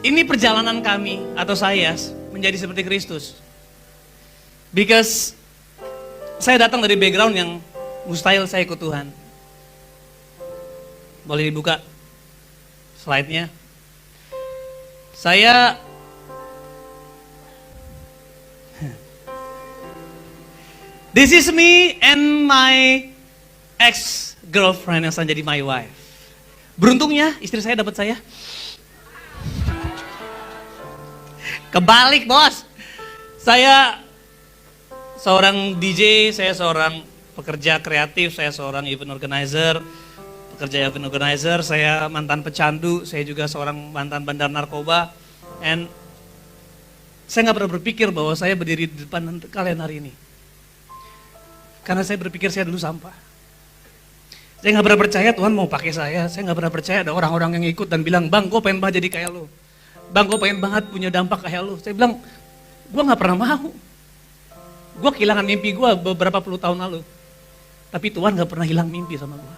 ini perjalanan kami atau saya menjadi seperti Kristus. Because saya datang dari background yang mustahil saya ikut Tuhan. Boleh dibuka slide-nya. This is me and my ex-girlfriend yang sekarang jadi my wife. Beruntungnya istri saya dapat saya. Kebalik bos. Saya seorang DJ, saya seorang pekerja kreatif, saya seorang event organizer. Saya mantan pecandu, saya juga seorang mantan bandar narkoba. And saya gak pernah berpikir bahwa saya berdiri di depan kalian hari ini. Karena saya berpikir saya dulu sampah. Saya gak pernah percaya Tuhan mau pakai saya gak pernah percaya ada orang-orang yang ikut dan bilang, Bang, gue pengen banget jadi kayak lo. Bang, gue pengen banget punya dampak kayak lo. Saya bilang, gue gak pernah mau. Gue kehilangan mimpi gue beberapa puluh tahun lalu. Tapi Tuhan gak pernah hilang mimpi sama gue.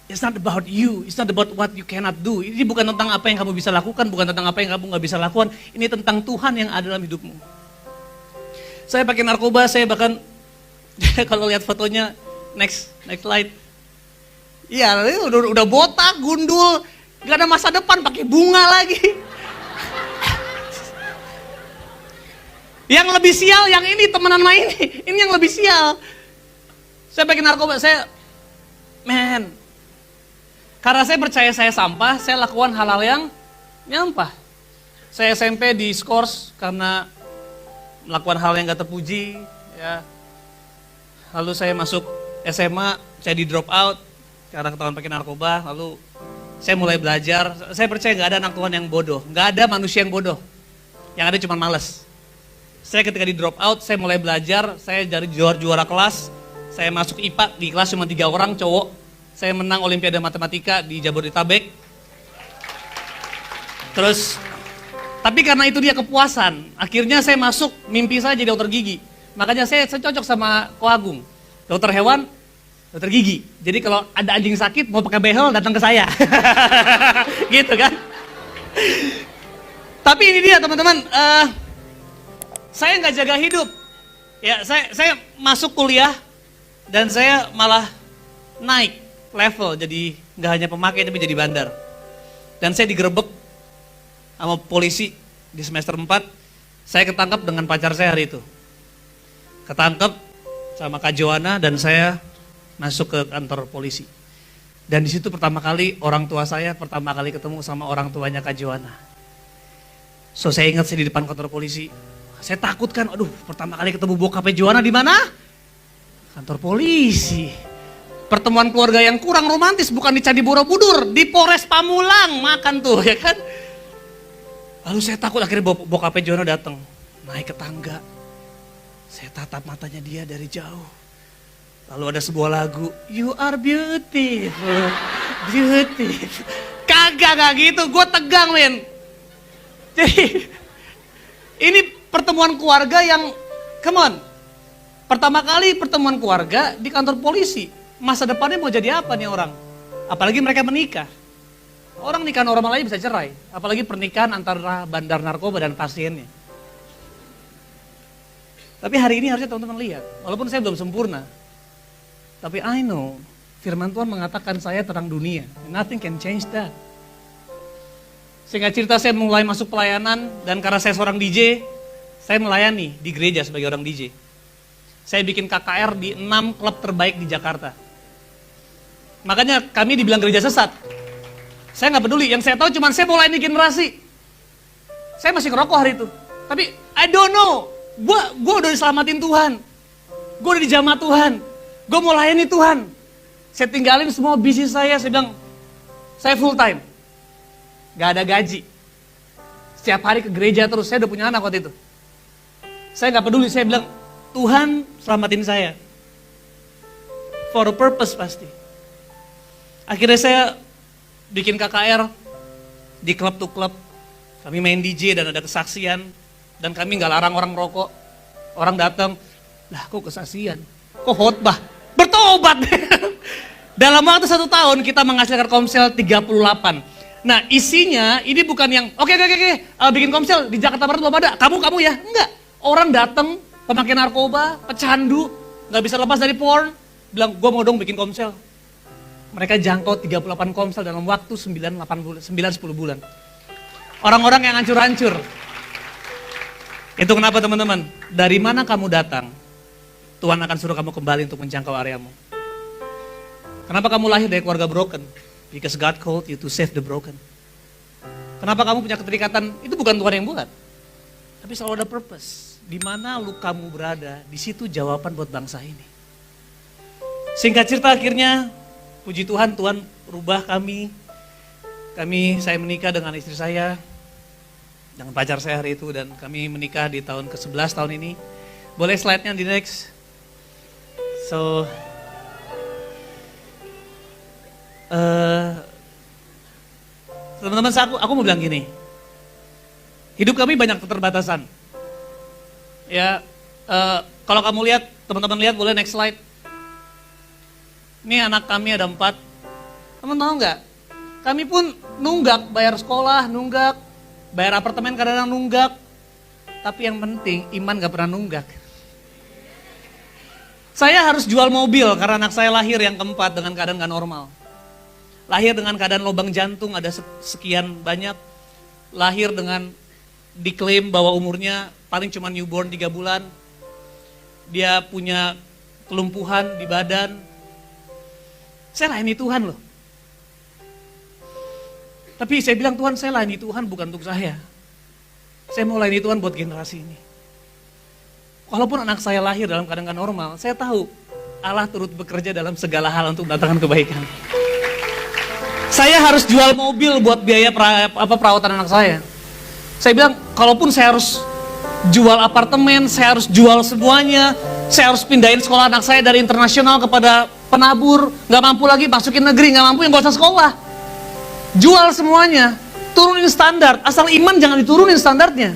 It's not about you, it's not about what you cannot do. Ini bukan tentang apa yang kamu bisa lakukan, bukan tentang apa yang kamu gak bisa lakukan. Ini tentang Tuhan yang ada dalam hidupmu. Saya pakai narkoba, saya bahkan kalau lihat fotonya, next slide. Iya, udah botak, gundul, gak ada masa depan, pakai bunga lagi. Yang lebih sial, yang ini temenan sama ini yang lebih sial. Saya pakai narkoba, karena saya percaya saya sampah, saya lakukan hal-hal yang nyampah. Saya SMP di skors karena melakukan hal yang gak terpuji, ya. Lalu saya masuk SMA, saya di drop out karena ketahuan pakai narkoba. Lalu saya mulai belajar. Saya percaya gak ada anak Tuhan yang bodoh, gak ada manusia yang bodoh. Yang ada cuma malas. Saya ketika di drop out, saya mulai belajar. Saya dari juara kelas. Saya masuk IPA, di kelas cuma 3 orang cowok. Saya menang Olimpiade Matematika di Jabodetabek. Terus, tapi karena itu dia kepuasan. Akhirnya saya masuk, mimpi saya jadi dokter gigi. Makanya saya cocok sama Ko Agung, dokter hewan, dokter gigi. Jadi kalau ada anjing sakit mau pakai behel datang ke saya, gitu kan? Tapi ini dia teman-teman, saya nggak jaga hidup. Ya, saya masuk kuliah dan saya malah naik level, jadi nggak hanya pemakai tapi jadi bandar. Dan saya digerebek sama polisi di semester 4. Saya ketangkap dengan pacar saya hari itu. Ketangkep sama Kak Joanna dan saya masuk ke kantor polisi. Dan di situ pertama kali orang tua saya pertama kali ketemu sama orang tuanya Kak Joanna. So saya ingat saya di depan kantor polisi. Saya takut kan, aduh pertama kali ketemu bokapnya Joanna di mana? Kantor polisi. Pertemuan keluarga yang kurang romantis, bukan di Candi Borobudur, di Polres Pamulang makan tuh ya kan. Lalu saya takut, akhirnya bokapnya Joanna datang, naik ke tangga. Saya tatap matanya dia dari jauh. Lalu ada sebuah lagu, You Are Beautiful, Beautiful. Kagak gitu, gue tegang men. Jadi ini pertemuan keluarga yang, come on. Pertama kali pertemuan keluarga di kantor polisi. Masa depannya mau jadi apa nih orang? Apalagi mereka menikah. Orang nikah normal aja bisa cerai. Apalagi pernikahan antara bandar narkoba dan pasiennya. Tapi hari ini harusnya teman-teman lihat, walaupun saya belum sempurna, tapi I know, firman Tuhan mengatakan saya terang dunia, nothing can change that. Singkat cerita saya mulai masuk pelayanan, dan karena saya seorang DJ, saya melayani di gereja sebagai orang DJ. Saya bikin KKR di 6 klub terbaik di Jakarta. Makanya kami dibilang gereja sesat. Saya gak peduli, yang saya tahu cuma saya mau layani generasi. Saya masih ngerokok hari itu, tapi I don't know. Gue udah diselamatin Tuhan. Gue udah dijamah Tuhan. Gue mau layani Tuhan. Saya tinggalin semua bisnis saya bilang, saya full time. Gak ada gaji. Setiap hari ke gereja terus, saya udah punya anak waktu itu. Saya gak peduli, saya bilang, Tuhan selamatin saya. For a purpose pasti. Akhirnya saya bikin KKR di klub to klub. Kami main DJ dan ada kesaksian. Dan kami gak larang orang merokok. Orang datang, lah kok kesaksian, kok khotbah, bertobat. Dalam waktu 1 tahun kita menghasilkan komsel 38. Nah isinya ini bukan yang oke, bikin komsel di Jakarta Barat belum ada, kamu ya, enggak. Orang datang pemakai narkoba, pecandu, nggak bisa lepas dari porn, bilang gue mau dong bikin komsel. Mereka jangkau 38 komsel dalam waktu 9-10 bulan. Orang-orang yang hancur-hancur. Itu kenapa teman-teman, dari mana kamu datang, Tuhan akan suruh kamu kembali untuk menjangkau areamu. Kenapa kamu lahir dari keluarga broken? Because God called you to save the broken. Kenapa kamu punya keterikatan? Itu bukan Tuhan yang buat. Tapi selalu ada purpose. Di mana lu kamu berada, di situ jawaban buat bangsa ini. Singkat cerita akhirnya, puji Tuhan, Tuhan rubah kami. Saya menikah dengan istri saya, dengan pacar saya hari itu, dan kami menikah di tahun ke-11 tahun ini. Boleh slide-nya di next. So, teman-teman, aku mau bilang gini, hidup kami banyak keterbatasan. Ya, kalau kamu lihat, teman-teman lihat, boleh next slide. Ini anak kami ada 4. Teman tahu nggak? Kami pun nunggak, bayar sekolah, nunggak, bayar apartemen kadang-kadang nunggak. Tapi yang penting iman nggak pernah nunggak. Saya harus jual mobil karena anak saya lahir yang keempat dengan keadaan nggak normal. Lahir dengan keadaan lubang jantung ada sekian banyak. Lahir dengan diklaim bahwa umurnya paling cuma newborn 3 bulan. Dia punya kelumpuhan di badan. Saya layani Tuhan loh. Tapi saya bilang, Tuhan, saya layani Tuhan bukan untuk saya. Saya mau layani Tuhan buat generasi ini. Walaupun anak saya lahir dalam keadaan gak normal, saya tahu Allah turut bekerja dalam segala hal untuk mendatangkan kebaikan. Saya harus jual mobil buat biaya perawatan anak saya. Saya bilang, kalaupun saya harus jual apartemen, saya harus jual semuanya, saya harus pindahin sekolah anak saya dari internasional kepada penabur, gak mampu lagi masukin negeri, gak mampu yang gak usah sekolah. Jual semuanya, turunin standar, asal iman jangan diturunin standarnya.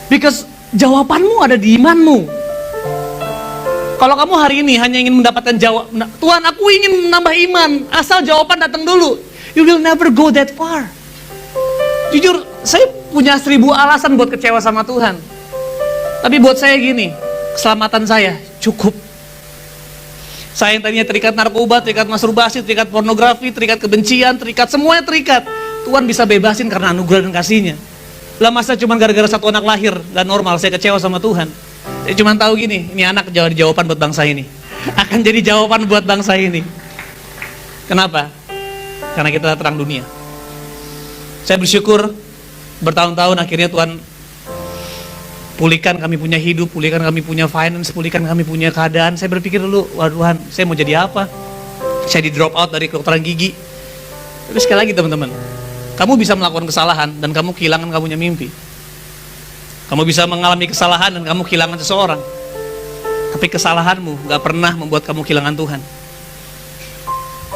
Because jawabanmu ada di imanmu. Kalau kamu hari ini hanya ingin mendapatkan jawaban, Tuhan aku ingin menambah iman, asal jawaban datang dulu, you will never go that far. Jujur, saya punya 1000 alasan buat kecewa sama Tuhan. Tapi buat saya gini, keselamatan saya cukup. Saya yang tadinya terikat narkoba, terikat masturbasi, terikat pornografi, terikat kebencian, terikat semuanya terikat. Tuhan bisa bebasin karena anugerah dan kasih-Nya. Lah masa cuma gara-gara satu anak lahir, gak normal, saya kecewa sama Tuhan. Saya cuma tahu gini, ini anak jadi jawaban buat bangsa ini. Akan jadi jawaban buat bangsa ini. Kenapa? Karena kita terang dunia. Saya bersyukur bertahun-tahun akhirnya Tuhan pulihkan kami punya hidup, pulihkan kami punya finance, pulihkan kami punya keadaan. Saya berpikir dulu, wah Tuhan, saya mau jadi apa? Saya di drop out dari kedokteran gigi. Tapi sekali lagi teman-teman, kamu bisa melakukan kesalahan dan kamu kehilangan kamu punya mimpi. Kamu bisa mengalami kesalahan dan kamu kehilangan seseorang. Tapi kesalahanmu gak pernah membuat kamu kehilangan Tuhan.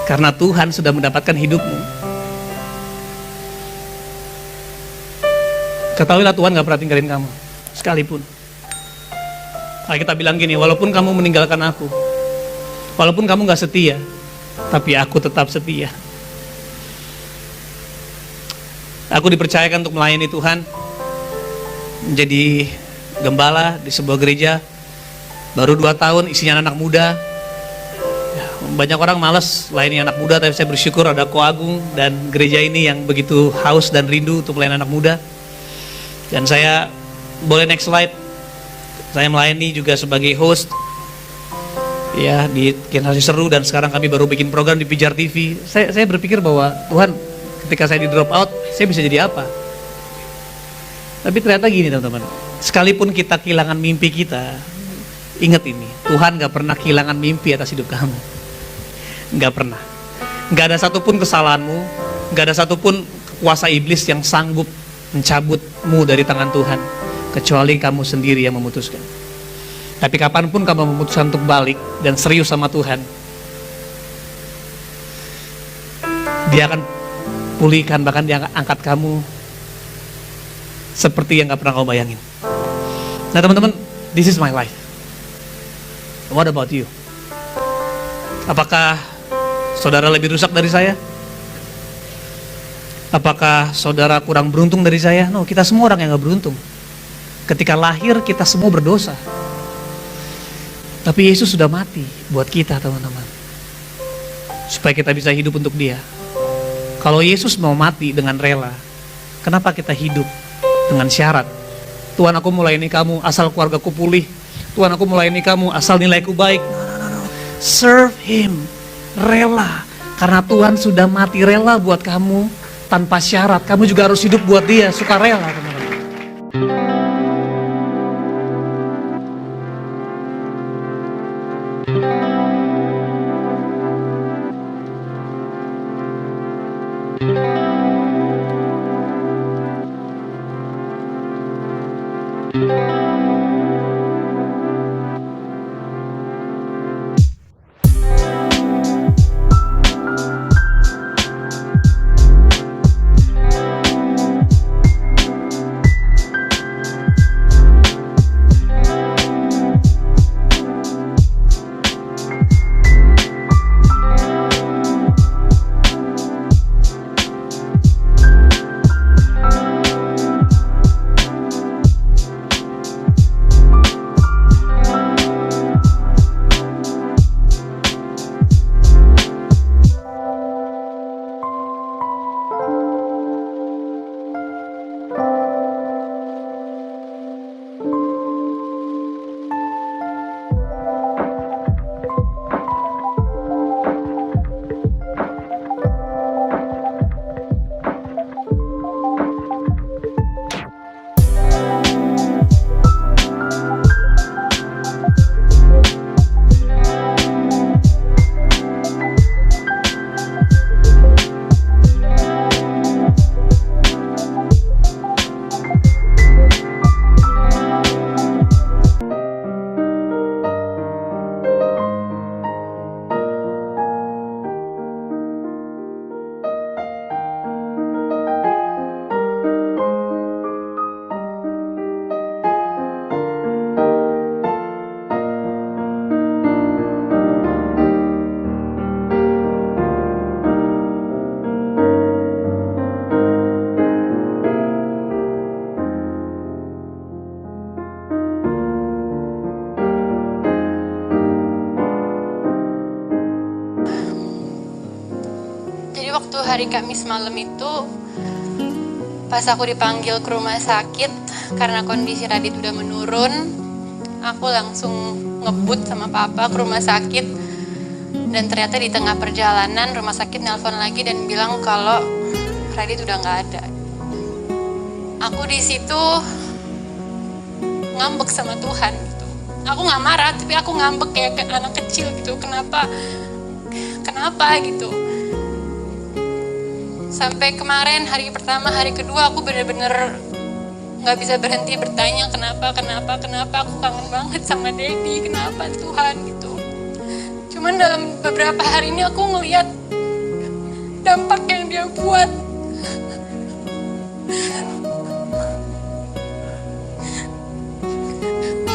Karena Tuhan sudah mendapatkan hidupmu. Ketahuilah Tuhan gak pernah tinggalin kamu. Sekalipun. Nah, kita bilang gini, walaupun kamu meninggalkan aku, walaupun kamu gak setia, tapi aku tetap setia. Aku dipercayakan untuk melayani Tuhan, menjadi gembala di sebuah gereja, baru 2 tahun, isinya anak muda. Ya, banyak orang malas layani anak muda, tapi saya bersyukur ada Ko Agung dan gereja ini yang begitu haus dan rindu untuk melayani anak muda. Dan saya, boleh next slide, saya melayani juga sebagai host ya di Generasi Seru, dan sekarang kami baru bikin program di Pijar TV. Saya berpikir bahwa Tuhan, ketika saya di drop out, saya bisa jadi apa? Tapi ternyata gini teman-teman, sekalipun kita kehilangan mimpi kita, ingat ini, Tuhan gak pernah kehilangan mimpi atas hidup kamu. Gak pernah. Gak ada satupun kesalahanmu, gak ada satupun kuasa iblis yang sanggup mencabutmu dari tangan Tuhan, kecuali kamu sendiri yang memutuskan. Tapi kapanpun kamu memutuskan untuk balik dan serius sama Tuhan, Dia akan pulihkan, bahkan Dia akan angkat kamu seperti yang gak pernah kau bayangin. Nah teman-teman, this is my life. What about you? Apakah saudara lebih rusak dari saya? Apakah saudara kurang beruntung dari saya? No, kita semua orang yang gak beruntung. Ketika lahir kita semua berdosa. Tapi Yesus sudah mati buat kita, teman-teman. Supaya kita bisa hidup untuk Dia. Kalau Yesus mau mati dengan rela, kenapa kita hidup dengan syarat? Tuhan, aku melayani kamu asal keluargaku pulih. Tuhan, aku melayani kamu asal nilaiku baik. No. Serve Him. Rela. Karena Tuhan sudah mati rela buat kamu. Tanpa syarat, kamu juga harus hidup buat Dia, sukarela, teman-teman. Waktu hari Kamis malam itu, pas aku dipanggil ke rumah sakit karena kondisi Radit udah menurun, aku langsung ngebut sama papa ke rumah sakit. Dan ternyata di tengah perjalanan rumah sakit nelpon lagi dan bilang kalau Radit udah nggak ada. Aku di situ ngambek sama Tuhan gitu. Aku nggak marah, tapi aku ngambek kayak anak kecil gitu. Kenapa gitu. Sampai kemarin hari pertama, hari kedua aku bener-bener gak bisa berhenti bertanya kenapa aku kangen banget sama Daddy, kenapa Tuhan gitu. Cuman dalam beberapa hari ini aku ngeliat dampak yang Dia buat.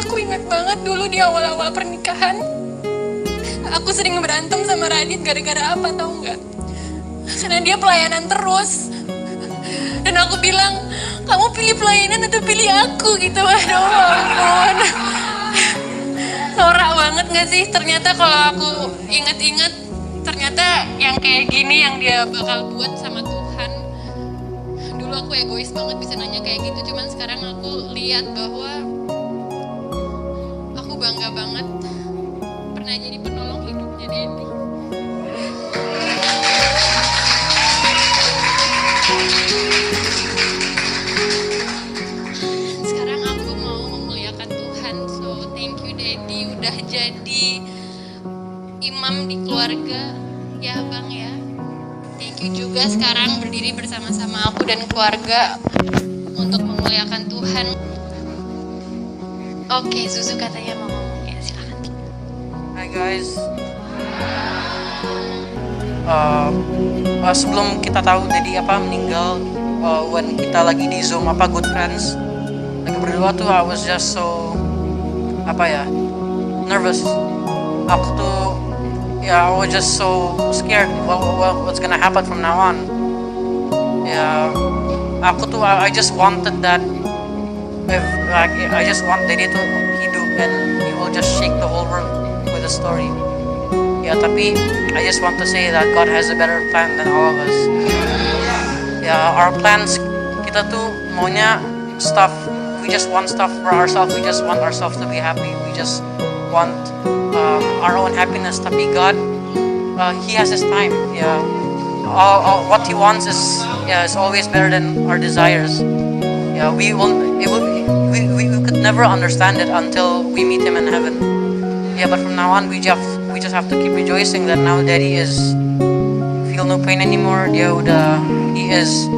Aku ingat banget dulu di awal-awal pernikahan, aku sering berantem sama Radit gara-gara apa tau gak? Karena dia pelayanan terus. Dan aku bilang, kamu pilih pelayanan atau pilih aku gitu. Aduh ampun. Norak banget gak sih? Ternyata kalau aku inget-inget, ternyata yang kayak gini yang Dia bakal buat sama Tuhan. Dulu aku egois banget bisa nanya kayak gitu. Cuman sekarang aku lihat bahwa aku bangga banget pernah jadi penolong hidupnya Daddy. Sekarang aku mau memuliakan Tuhan. So thank you Daddy udah jadi imam di keluarga ya Bang ya. Thank you juga sekarang berdiri bersama-sama aku dan keluarga untuk memuliakan Tuhan. Oke, Susu katanya mau ngomong ya, silakan. Hi guys. Sebelum kita tahu Daddy meninggal, when kita lagi di Zoom good friends lagi berdua tuh, I was just so nervous. Aku tuh I was just so scared what's gonna happen from now on. Ya, aku tuh I just wanted that if like I just want Daddy to hidup and he will just shake the whole world with a story. Ya, tapi I just want to say that God has a better plan than all of us. Ya, our plans kita tuh maunya stuff. We just want stuff for ourselves. We just want ourselves to be happy. We just want our own happiness. Tapi God, He has His time. Yeah, what He wants is always better than our desires. Yeah, we could never understand it until we meet Him in heaven. Yeah, but from now on, we just have to keep rejoicing that now Daddy is feel no pain anymore. Dia udah he is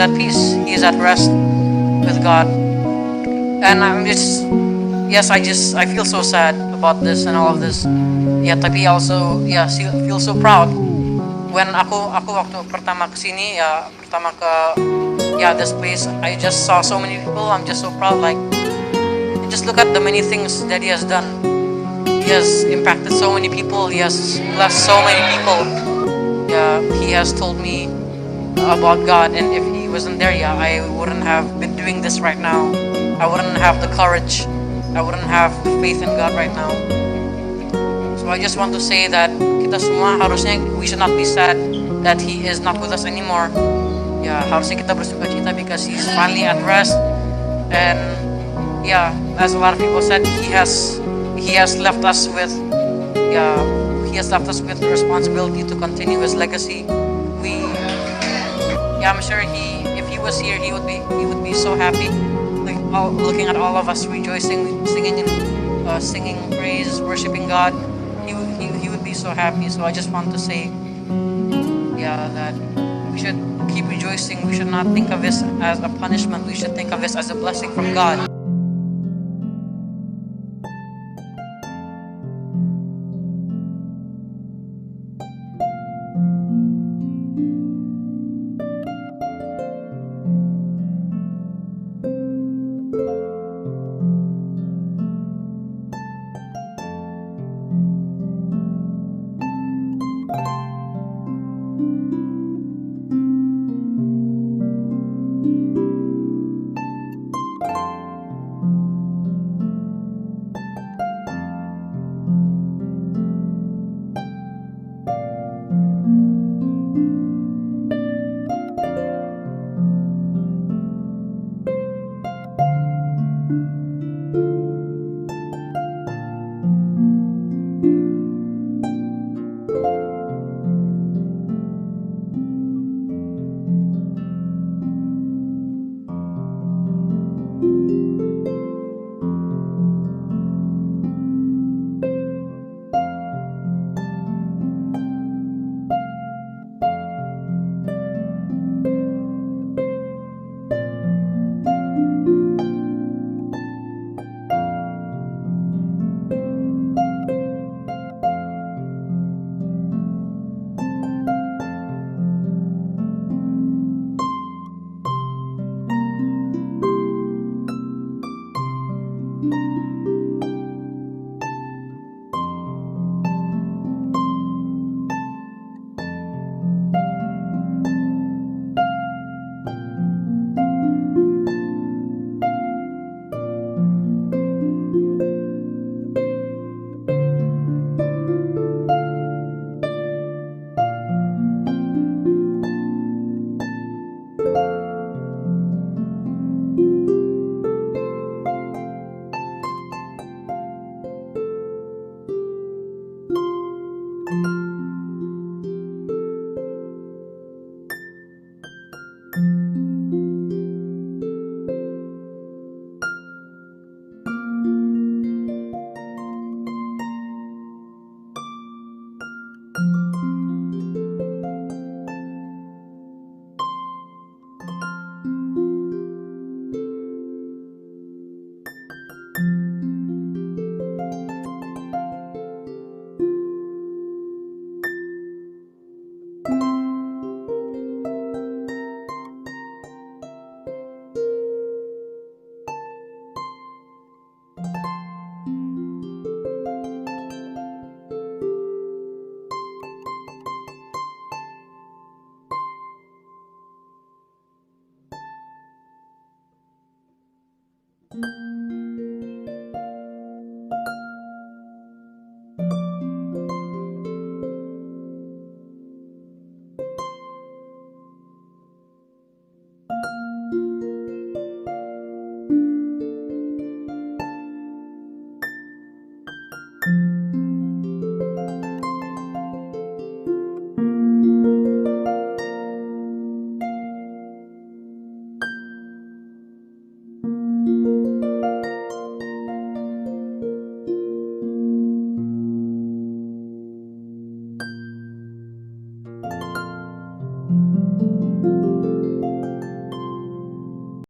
at peace. He is at rest with God. And I'm just yes, I feel so sad about this and all of this. Yeah, tapi also feel so proud when aku waktu pertama kesini pertama ke this place, I just saw so many people. I'm just so proud. Like, just look at the many things that He has done. He has impacted so many people. He has blessed so many people. Yeah, He has told me about God, and if He wasn't there, I wouldn't have been doing this right now. I wouldn't have the courage. I wouldn't have faith in God right now. So I just want to say that kita semua harusnya we should not be sad that He is not with us anymore. Ya, harusnya kita bersuka cita because He's finally at rest. And as a lot of people said, He has left us with the responsibility to continue His legacy. I'm sure if He was here, He would be so happy. Looking at all of us rejoicing, singing praise, worshiping God, he would be so happy. So I just want to say, that we should keep rejoicing. We should not think of this as a punishment. We should think of this as a blessing from God.